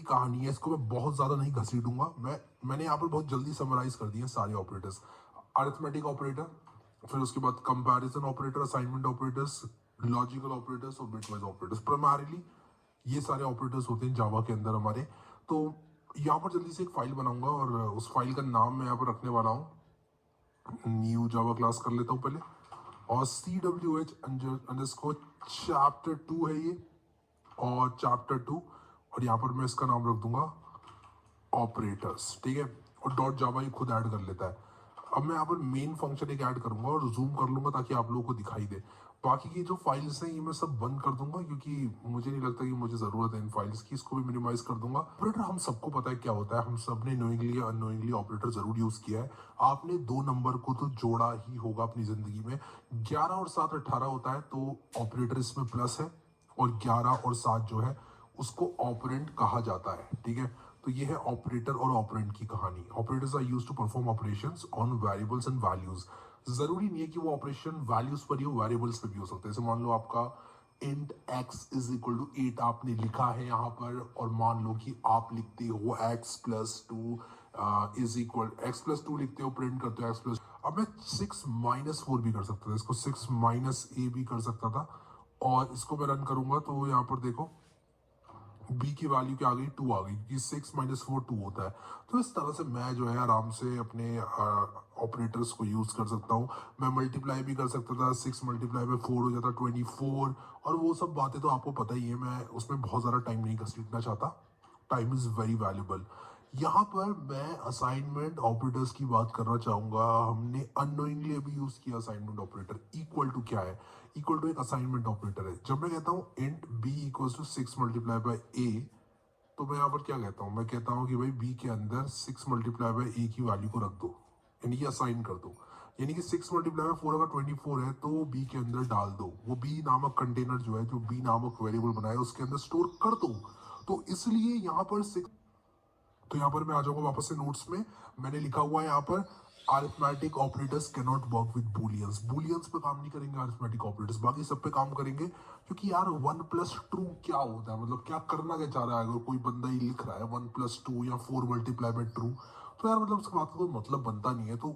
की कहानी है, इसको मैं बहुत ज्यादा नहीं घसीटूंगा। मैंने यहाँ पर बहुत जल्दी समराइज कर दिए सारे ऑपरेटर्स। अरिथमेटिक ऑपरेटर, फिर उसके बाद comparison operator, assignment operators, logical operators और बिटवाइज ऑपरेटर्स। प्राइमरीली ये सारे ऑपरेटर्स होते हैं जावा के अंदर हमारे। तो यहाँ पर जल्दी से एक फाइल बनाऊंगा और उस फाइल का नाम मैं यहाँ पर रखने वाला हूँ, न्यू जावा क्लास कर लेता हूँ पहले, और CWH अंडरस्कोर चैप्टर 2 है ये, और चैप्टर 2, और यहाँ पर मैं इसका नाम रख दूंगा ऑपरेटर्स, ठीक है। और डॉट जावा ये खुद ऐड कर लेता है। अब मैं यहाँ पर मेन फंक्शन एक ऐड करूंगा और जूम कर लूंगा ताकि आप लोगों को दिखाई दे। बाकी की जो फाइल्स हैं ये मैं सब बंद कर दूंगा क्योंकि मुझे नहीं लगता कि मुझे जरूरत है इन फाइल्स की। इसको भी मिनिमाइज कर दूंगा। ऑपरेटर हम सबको पता है क्या होता है, हम सब ने नोइंगली या अनोइंगली ऑपरेटर जरूर यूज किया है। आपने 2 नंबर को तो जोड़ा ही होगा अपनी जिंदगी में। 11 और 7 18 होता है, तो ऑपरेटर इसमें प्लस है, और 11 और 7 जो है उसको ऑपरेंट कहा जाता है, ठीक है। तो ये है ऑपरेटर और ऑपरेंट की कहानी। Operators are used to perform operations on variables and values. जरूरी नहीं है कि वो ऑपरेशन वैल्यूज पर ही हो, वेरिएबल्स पे भी हो सकते हैं। जैसे मान लो आपका int x is equal to 8 आपने लिखा है यहाँ पर, और मान लो कि आप लिखते हो x plus 2 is equal, x plus 2 लिखते हो, प्रिंट करते हो x प्लस। अब मैं 6 माइनस 4 भी कर सकता था, इसको 6 माइनस a भी कर सकता था, और इसको मैं रन करूंगा तो यहाँ पर देखो b की वैल्यू क्या आ गई, 2 आ गई, क्योंकि 6 माइनस 4 2 होता है। तो इस तरह से मैं जो है आराम से अपने ऑपरेटर्स को यूज कर सकता हूँ। मैं मल्टीप्लाई भी कर सकता था, 6 मल्टीप्लाई में 4 हो जाता 24, और वो सब बातें तो आपको पता ही है, मैं उसमें बहुत ज़्यादा टाइम नहीं घसीटना चाहता। Time is very valuable. यहाँ पर मैं असाइनमेंट ऑपरेटर्स की बात करना चाहूंगा। हमने अननोइंगली अभी यूज किया असाइनमेंट ऑपरेटर। इक्वल टू क्या है, इक्वल टू एक असाइनमेंट ऑपरेटर है। जब मैं कहता हूँ int b equals to 6 multiply by a, तो मैं यहाँ पर क्या कहता हूँ, मैं कहता हूँ कि भाई b के अंदर 6 मल्टीप्लाई बाय a की वैल्यू को रख दो, यानी कि असाइन कर दो। यानी कि 6 मल्टीप्लाई बाय 4 अगर 24 है तो b के अंदर डाल दो। वो b नामक कंटेनर जो है, जो b नामक वेरिएबल बनाया उसके अंदर स्टोर कर दो। तो इसलिए यहाँ पर 6, तो यहाँ पर मैं आ जाऊंगा वापस से नोट्स में। मैंने लिखा हुआ है यहाँ पर arithmetic operators can not work with bullions. Bullions पे काम नहीं करेंगे अरिथमेटिक ऑपरेटर्स, बाकी सब पे काम करेंगे। क्योंकि यार 1 प्लस 2 क्या होता है, मतलब क्या करना क्या चाह रहा है। अगर कोई बंदा ही लिख रहा है 1 प्लस 2 या 4 मल्टीप्लाई बाय 2, तो यार मतलब उसके बात का कोई मतलब बनता नहीं है, तो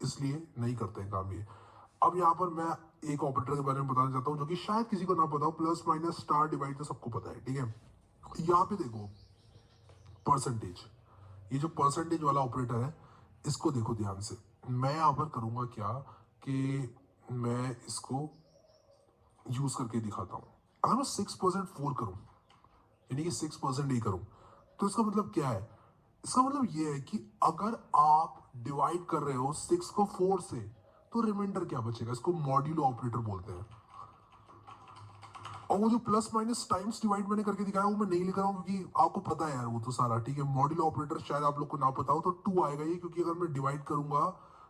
इसलिए नहीं करते हैं काम ये। अब यहाँ पर मैं एक ऑपरेटर के बारे में बताना चाहता हूँ जो कि शायद किसी को ना पता हो। प्लस माइनस स्टार डिवाइड तो सबको पता है, ठीक है। यहाँ पे देखो परसेंटेज, ये जो परसेंटेज वाला ऑपरेटर है इसको देखो ध्यान से। मैं यहां पर करूंगा क्या कि मैं इसको यूज करके दिखाता हूं। अगर मैं 6% 4 करूं, यानी कि 6% ही करूं, तो इसका मतलब क्या है। इसका मतलब ये है कि अगर आप डिवाइड कर रहे हो 6 को 4 से, तो रिमाइंडर क्या बचेगा, इसको मॉड्यूलो ऑपरेटर बोलते हैं। और वो जो प्लस माइनस टाइम्स डिवाइड मैंने करके दिखाया वो मैं नहीं लिख रहा हूँ क्योंकि आपको पता है यार वो तो सारा, ठीक है। मॉड्यूलो ऑपरेटर शायद आप लोग को ना पता हो, तो 2 आएगा ये, क्योंकि अगर मैं डिवाइड करूंगा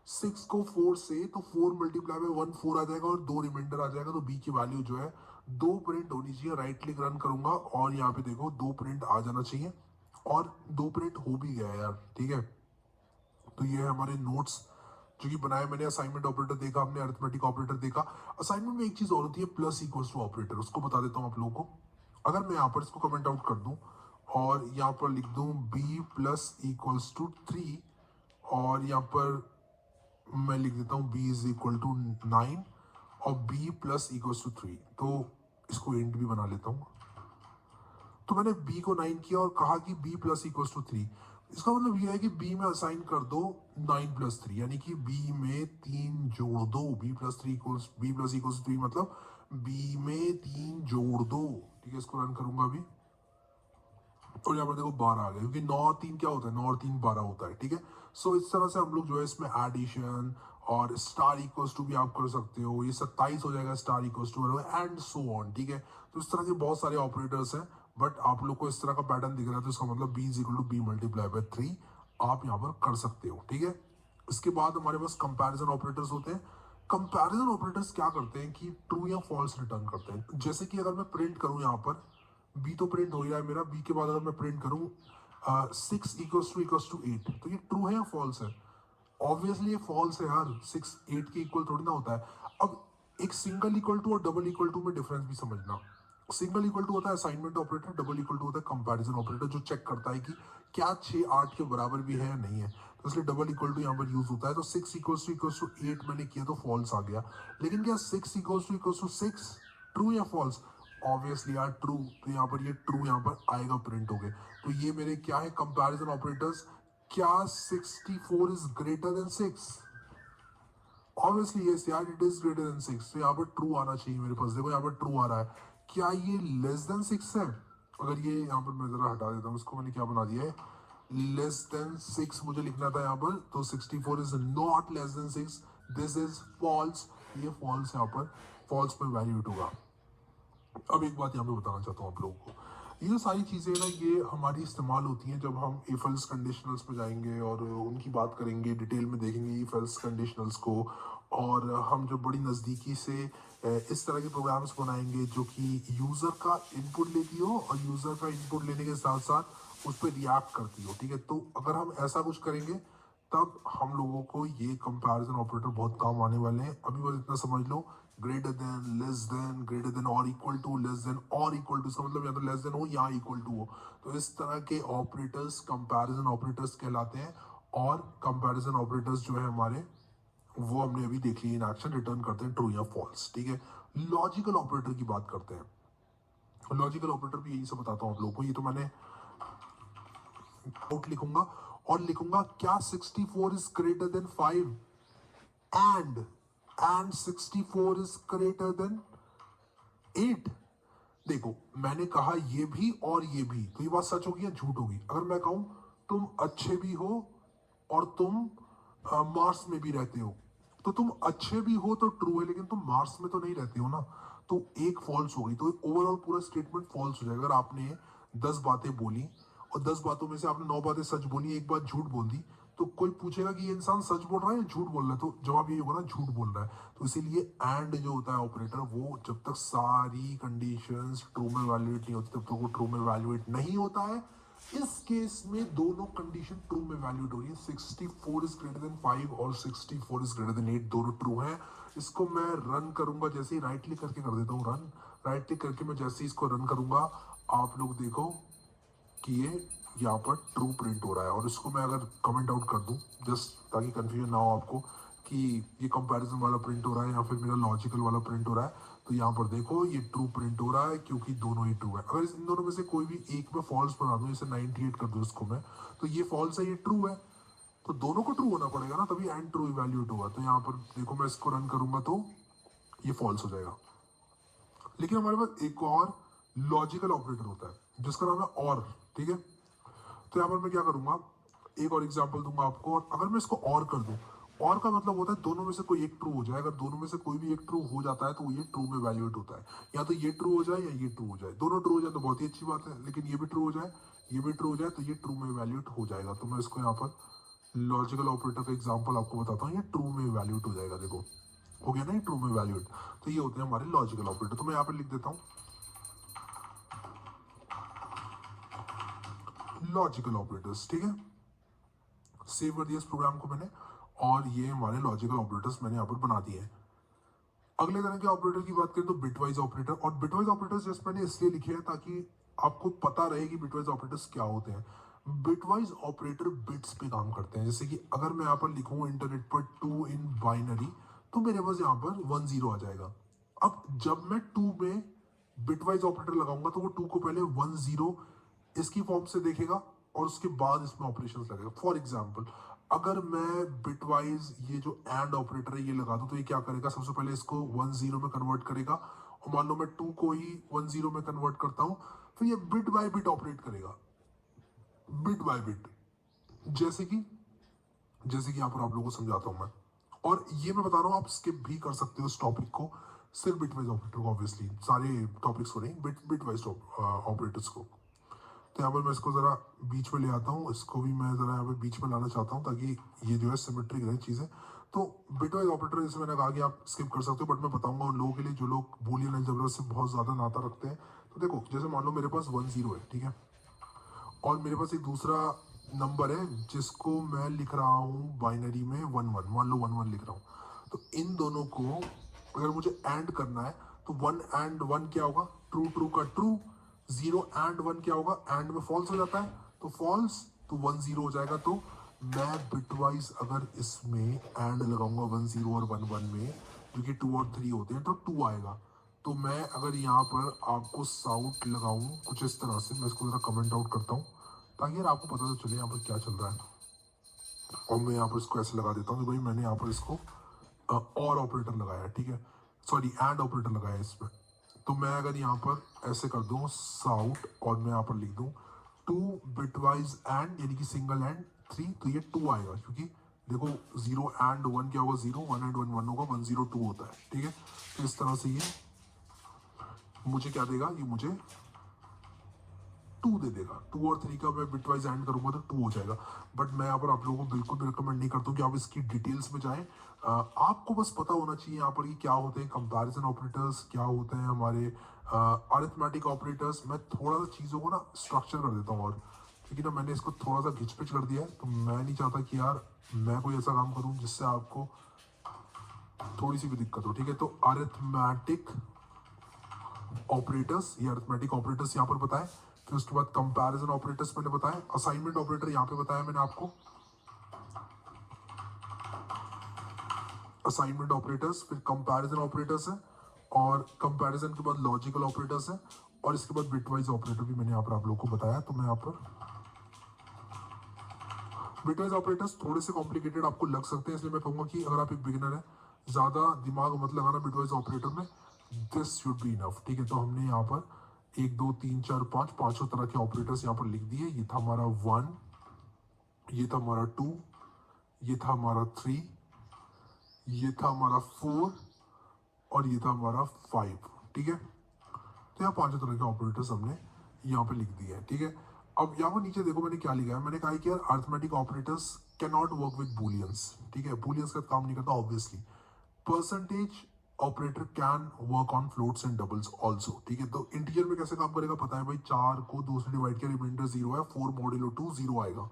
6 को 4 से, तो 4 मल्टीप्लाई में 1 4 आ जाएगा और 2 रिमाइंडर आ जाएगा। तो b की वैल्यू जो है 2 प्रिंट होनी चाहिए। राइट क्लिक रन करूंगा और यहाँ पे देखो 2 प्रिंट आ जाना चाहिए, और 2 प्रिंट हो भी गया यार, ठीक है। तो ये है हमारे नोट्स जो कि बनाए मैंने। असाइनमेंट ऑपरेटर देखा हमने, अरिथमेटिक ऑपरेटर देखा। असाइनमेंट में एक चीज और होती है, प्लस इक्वल्स टू ऑपरेटर, उसको बता देता हूं आप लोगों को। अगर मैं यहाँ पर इसको कमेंट आउट कर दूं और यहाँ पर लिख दूं b प्लस इक्वल्स टू 3, और यहाँ पर मैं लिख देता हूँ b इज इक्वल टू 9 और b प्लस इक्वल्स टू 3, तो इसको इंट भी बना लेता हूँ। तो मैंने b को 9 किया और कहा कि b प्लस इक्वल्स टू 3। इसका मतलब यह है कि b में असाइन कर दो 9 प्लस 3, यानी कि b में 3 जोड़ दो। b प्लस इक्वल्स 3 मतलब b में 3 जोड़ दो, ठीक है। इसको रन करूंगा अभी, और यहाँ पर देखो 12 आ गया, क्योंकि 9 और 3 क्या होता है, 9 और 3 12 होता है, ठीक है। सो इस तरह से हम लोग जो है इसमें एडिशन और स्टार इक्वल्स टू भी आप कर सकते हो। ये 27 हो जाएगा star equals to, and so on, ठीक है। तो इस तरह के बहुत सारे ऑपरेटर्स हैं, बट आप लोग को इस तरह का पैटर्न दिख रहा है, तो इसका मतलब b is equal to b multiply by 3 आप यहाँ पर कर सकते हो, ठीक है। इसके बाद हमारे पास कंपैरिजन ऑपरेटर्स होते हैं। कंपैरिजन ऑपरेटर्स क्या करते हैं कि ट्रू या फॉल्स रिटर्न करते हैं। जैसे कि अगर मैं प्रिंट करूं यहाँ पर, बी तो प्रिंट हो ही रहा है मेरा, बी के बाद अगर मैं प्रिंट करूं 6 इक्वल्स टू 8, तो ये ट्रू है या फॉल्स है। ऑब्वियसली ये फॉल्स है यार, 6 8 के इक्वल थोड़ी ना होता है। अब एक सिंगल इक्वल टू और डबल इक्वल टू में डिफरेंस भी समझना। सिंगल इक्वल टू होता है assignment operator, double equal to होता है कंपैरिजन ऑपरेटर, जो चेक करता है कि क्या 6 8 के बराबर भी है या नहीं है, तो इसलिए डबल इक्वल टू यहाँ पर यूज होता है। तो 6 इक्वल्स टू 8 मैंने किया तो फॉल्स आ गया, लेकिन क्या 6 इक्वल्स टू 6 ट्रू या फॉल्स? ऑब्वियसली यार ट्रू, तो यहाँ पर ये ट्रू यहाँ पर आएगा प्रिंट हो गए। तो ये मेरे क्या है कंपैरिजन ऑपरेटर्स। क्या 64 is greater than 6? Obviously yes यार, इट इज ग्रेटर देन 6, तो यहाँ पर ट्रू आना चाहिए मेरे पास। देखो यहाँ पर ट्रू आ रहा है। क्या ये लेस देन 6 है? अगर ये यहाँ पर मैं जरा हटा देता हूँ इसको, मैंने क्या बना दिया है, लेस देन 6 मुझे लिखना था यहाँ पर, तो 64 is not less than 6, this is false. ये फॉल्स यहाँ पर, फॉल्स में वैल्यूट होगा। अब एक बात यहाँ पे बताना चाहता हूँ आप लोगों को, ये जो सारी चीज़ें ना ये हमारी इस्तेमाल होती हैं जब हम इफ एल्स कंडीशनल्स पे जाएंगे और उनकी बात करेंगे, डिटेल में देखेंगे इफ एल्स कंडीशनल्स को, और हम जो बड़ी नज़दीकी से इस तरह के प्रोग्राम्स बनाएंगे जो कि यूज़र का इनपुट लेती हो और यूज़र का इनपुट लेने के साथ साथ उस पर रिएक्ट करती हो, ठीक है। तो अगर हम ऐसा कुछ करेंगे तब हम लोगों को ये कंपैरिजन ऑपरेटर बहुत काम आने वाले हैं। अभी बस इतना समझ लो, greater than, less than, greater than और इक्वल टू, लेस देन और इक्वल टू, इसका मतलब या तो लेस देन हो या इक्वल टू हो। तो इस तरह के ऑपरेटर्स कंपैरिजन ऑपरेटर्स कहलाते हैं। और कंपैरिजन ऑपरेटर्स जो है हमारे, वो हमने अभी देख लिए इन एक्शन, रिटर्न करते हैं ट्रू या फॉल्स, ठीक है। लॉजिकल ऑपरेटर की बात करते हैं। लॉजिकल ऑपरेटर भी यही सब बताता हूँ आप लोगों को। ये तो मैंने आउट लिखूंगा और लिखूंगा क्या 64 is greater than 5 and 64 is greater than 8। देखो मैंने कहा ये भी और ये भी, तो ये बात सच होगी या झूठ होगी? अगर मैं कहूं तुम अच्छे भी हो और तुम मार्स में भी रहते हो, तो तुम अच्छे भी हो तो ट्रू है, लेकिन तुम मार्स में तो नहीं रहते हो ना, तो एक फॉल्स हो गई। तो ओवरऑल पूरा स्टेटमेंट फॉल्स हो जाएगा। अगर आपने 10 बातें बोली और 10 बातों में से आपने 9 बातें सच बोली, एक बात झूठ बोल दी, तो कोई पूछेगा कि ये इंसान सच बोल रहा है या झूठ बोल रहा है, तो जवाब यही होगा ना, झूठ बोल रहा है। तो इसीलिए एंड जो होता है ऑपरेटर, वो जब तक सारी कंडीशंस ट्रू में वैल्यूएट नहीं होती तब तक वो ट्रू में वैल्यूएट नहीं होता है। इस केस में दोनों कंडीशन ट्रू में वैल्यूएट हो रही है। 64 इज ग्रेटर देन 5 और 64 इज ग्रेटर देन 8 दोनों ट्रू हैं। इसको मैं रन करूंगा, जैसे ही राइट क्लिक करके कर देता हूँ रन, राइट क्लिक करके मैं जैसे ही इसको रन करूंगा, आप लोग देखो कि ये यहाँ पर ट्रू प्रिंट हो रहा है। और इसको मैं अगर कमेंट आउट कर दूं जस्ट ताकि कंफ्यूजन ना हो आपको कि ये कंपैरिजन वाला प्रिंट हो रहा है या फिर मेरा लॉजिकल वाला प्रिंट हो रहा है, तो यहाँ पर देखो ये ट्रू प्रिंट हो रहा है क्योंकि दोनों ही ट्रू है। अगर इन दोनों में से कोई भी एक में फॉल्स बना दूं, जैसे 98 कर दूं इसको मैं, तो ये फॉल्स है, ये ट्रू है, तो दोनों को ट्रू होना पड़ेगा ना, तभी एंड ट्रू इवैल्यूएट होगा। तो यहाँ पर देखो मैं इसको रन करूंगा तो ये फॉल्स हो जाएगा। लेकिन हमारे पास एक और लॉजिकल ऑपरेटर होता है जिसका नाम है और, ठीक है। तो यहाँ पर मैं क्या करूंगा, एक और एग्जांपल दूंगा आपको। और अगर मैं इसको और कर दूं, और का मतलब होता है दोनों में से कोई एक ट्रू हो जाए। अगर दोनों में से कोई भी एक ट्रू हो जाता है तो ये ट्रू में वैल्यूएट होता है। या तो ये ट्रू हो जाए या ये ट्रू हो जाए, दोनों ट्रू हो जाए तो बहुत ही अच्छी बात है, लेकिन ये भी ट्रू हो जाए, ये भी ट्रू हो जाए, तो ये ट्रू में वैल्यूएट हो जाएगा। तो मैं इसको यहाँ पर लॉजिकल ऑपरेटर का एग्जाम्पल आपको बताता हूँ, ये ट्रू में वैल्यूएट हो जाएगा। देखो हो गया ना, ये ट्रू में वैल्यूएट। तो ये होते हैं हमारे लॉजिकल ऑपरेटर। तो मैं यहाँ पर लिख देता हूँ लॉजिकल ऑपरेटर्स, ठीक है। सेव कर दिया इस प्रोग्राम को मैंने, और ये हमारे लॉजिकल ऑपरेटर्स मैंने यहाँ पर बना दिए हैं। अगले तरह के ऑपरेटर की बात करें तो बिटवाइज ऑपरेटर। और बिटवाइज ऑपरेटर्स जस्ट मैंने इसलिए लिखे हैं ताकि आपको पता रहे कि बिटवाइज ऑपरेटर्स क्या होते हैं। बिटवाइज ऑपरेटर बिट्स पे काम करते हैं। जैसे कि अगर मैं यहाँ पर लिखूँ इंटरनेट पर 2 इन बाइनरी, तो मेरे पास यहाँ पर 1 0 आ जाएगा। अब जब मैं 2 में बिटवाइज ऑपरेटर लगाऊंगा तो वो 2 को पहले 1 0 इसकी फॉर्म से देखेगा और उसके बाद इसमें ऑपरेशंस लगेगा। फॉर एग्जांपल अगर मैं बिटवाइज ये जो एंड ऑपरेटर है ये लगा दूं, तो ये क्या करेगा, सबसे पहले इसको 1 0 में कन्वर्ट करेगा, और मान लो मैं 2 को ही 1 0 में कन्वर्ट करता हूं, तो ये बिट बाय बिट ऑपरेट करेगा, बिट बाय बिट। जैसे कि यहाँ पर आप लोगों को समझाता हूं मैं। और ये मैं बता रहा हूँ, आप स्किप भी कर सकते हो इस टॉपिक को, सिर्फ बिटवाइज ऑपरेटर को, ऑब्वियसली सारे टॉपिक्स को नहीं, बिटवाइज ऑपरेटर्स को। तो यहाँ पर मैं इसको ज़रा बीच में ले आता हूँ, इसको भी मैं ज़रा यहाँ पर बीच में लाना चाहता हूँ ताकि ये जो है सिमेट्रिक रहे चीज़ें। तो बिटवाइज ऑपरेटर जैसे मैंने कहा कि आप स्किप कर सकते हो, बट मैं बताऊंगा उन लोगों के लिए जो लोग बूलियन अलजेब्रा से बहुत ज़्यादा नाता रखते हैं। तो देखो जैसे मान लो मेरे पास 1 0 है, ठीक है, और मेरे पास एक दूसरा नंबर है जिसको मैं लिख रहा हूँ बाइनरी में 1 1, मान लो 1 1 लिख रहा हूँ। तो इन दोनों को अगर मुझे एंड करना है तो 1 एंड 1 क्या होगा, ट्रू ट्रू का ट्रू, 0 एंड 1 क्या होगा, एंड में फॉल्स हो जाता है तो फॉल्स, तो 1 0 हो जाएगा। तो मैं बिटवाइज अगर इसमें एंड लगाऊंगा 1 0 और 1 1 में, क्योंकि 2 और 3 होते हैं तो 2 आएगा। तो मैं अगर यहाँ पर आपको साउट लगाऊं कुछ इस तरह से, मैं इसको जरा कमेंट आउट करता हूँ ताकि यार आपको पता तो चले यहाँ पर क्या चल रहा है। और मैं यहाँ पर इसको ऐसे लगा देता हूँ कि भाई मैंने यहाँ पर इसको और ऑपरेटर लगाया है, ठीक है, सॉरी एंड ऑपरेटर लगाया है इसमें। तो मैं अगर यहाँ पर ऐसे कर दूँ साउट और मैं यहाँ पर लिख दूँ 2 बिटवाइज एंड, यानी कि सिंगल एंड 3, तो ये 2 आएगा, क्योंकि देखो 0 एंड 1 क्या होगा 0, 1 एंड 1 1 होगा, 1 0 2 होता है, ठीक है। तो इस तरह से ये मुझे क्या देगा, ये मुझे 2 दे देगा। 2 और 3 का मैं बिटवाइज एंड करूंगा तो 2 हो जाएगा। बट मैं यहाँ पर आप लोगों को बिल्कुल भी रिकमेंड नहीं करता हूँ कि आप इसकी डिटेल्स में जाएं। आपको बस पता होना चाहिए यहाँ पर कि क्या होते हैं कंपैरिजन ऑपरेटर्स, क्या होते हैं हमारे अरिथमेटिक ऑपरेटर्स। मैं थोड़ा सा चीज़ों को ना स्ट्रक्चर कर देता हूँ, और क्योंकि ना मैंने इसको थोड़ा सा घिचपिच कर दिया है, तो मैं नहीं चाहता कि यार मैं कोई ऐसा काम करूँ जिससे आपको थोड़ी सी भी दिक्कत हो, ठीक है। तो अरिथमेटिक ऑपरेटर्स, ये अरिथमेटिक ऑपरेटर्स यहाँ पर बताएं, फिर उसके बाद कंपैरिजन ऑपरेटर्स मैंने बताया, असाइनमेंट ऑपरेटर यहाँ पे बताया मैंने आपको, असाइनमेंट ऑपरेटर्स, फिर कंपैरिजन ऑपरेटर्स है, और कंपैरिजन के बाद लॉजिकल ऑपरेटर्स है, और इसके बाद बिटवाइज ऑपरेटर भी मैंने यहाँ पर आप लोगों को बताया। तो मैं यहाँ पर बिटवाइज ऑपरेटर्स थोड़े से कॉम्प्लिकेटेड आपको लग सकते हैं, इसलिए मैं कहूँगा कि अगर आप एक बिगिनर है ज़्यादा दिमाग मत लगाना बिटवाइज ऑपरेटर में, दिस शुड बी इनफ, ठीक है। तो हमने यहाँ पर 1 2 3 4 5 पांचों तरह के ऑपरेटर्स यहाँ पर लिख दिए। ये था हमारा 1, ये था हमारा 2, ये था हमारा 3, ये था हमारा 4, और ये था हमारा 5, ठीक है। तो यहाँ पांचों तरह के ऑपरेटर्स हमने यहाँ पे लिख दिए हैं, ठीक है। अब यहाँ पर नीचे देखो मैंने क्या लिखा है, मैंने कहा है कि यार arithmetic operators can not work with booleans, ठीक है, बूलियंस का काम नहीं करता obviously. Percentage operator can work on floats and doubles also, ठीक है। तो इंटीजर में कैसे काम करेगा पता है भाई, 4 को 2 से डिवाइड किया, रिमाइंडर 0 है, 4 मॉड्यूलो 2 0 आएगा।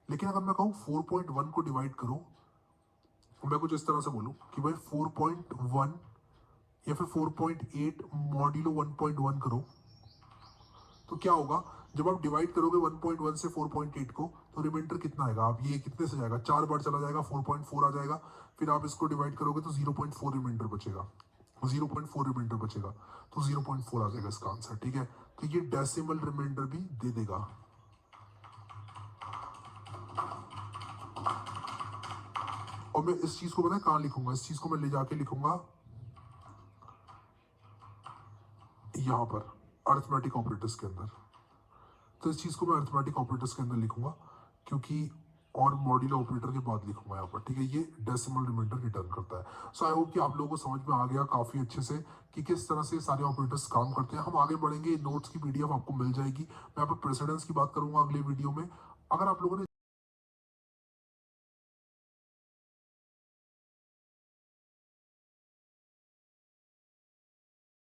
लेकिन अगर मैं कहूँ 4.1 को डिवाइड करो, मैं कुछ इस तरह से बोलूँ कि भाई 4.1 या फिर 4.8 मॉड्यूलो 1.1 करो, तो क्या होगा, जब आप डिवाइड करोगे 1.1 से 4.8 को, तो रिमाइंडर कितना आएगा, आप ये कितने से जाएगा, 4 बार चला जाएगा, 4.4 आ जाएगा। फिर आप इसको डिवाइड करोगे तो 0.4 रिमाइंडर बचेगा, 0.4 रिमाइंडर बचेगा, तो 0.4 आ जाएगा इसका आंसर, ठीक है। तो ये डेसिमल रिमाइंडर भी दे देगा। और मैं इस चीज को पता है कहाँ लिखूंगा, इस चीज को मैं ले जाके लिखूंगा यहाँ पर अरिथमेटिक ऑपरेटर्स के अंदर। तो इस चीज को मैं अरिथमेटिक ऑपरेटर्स के अंदर लिखूंगा, क्योंकि और मॉड्यूलर ऑपरेटर के बाद लिखूंगा यहाँ पर, ठीक है। ये डेसिमल रिमाइंडर रिटर्न करता है। सो आई होप कि आप लोगों को समझ में आ गया काफी अच्छे से कि किस तरह से सारे ऑपरेटर्स काम करते हैं। हम आगे बढ़ेंगे, नोट्स की पीडीएफ आपको मिल जाएगी। मैं यहाँ पर प्रेसिडेंस की बात करूंगा अगले वीडियो में। अगर आप लोगों ने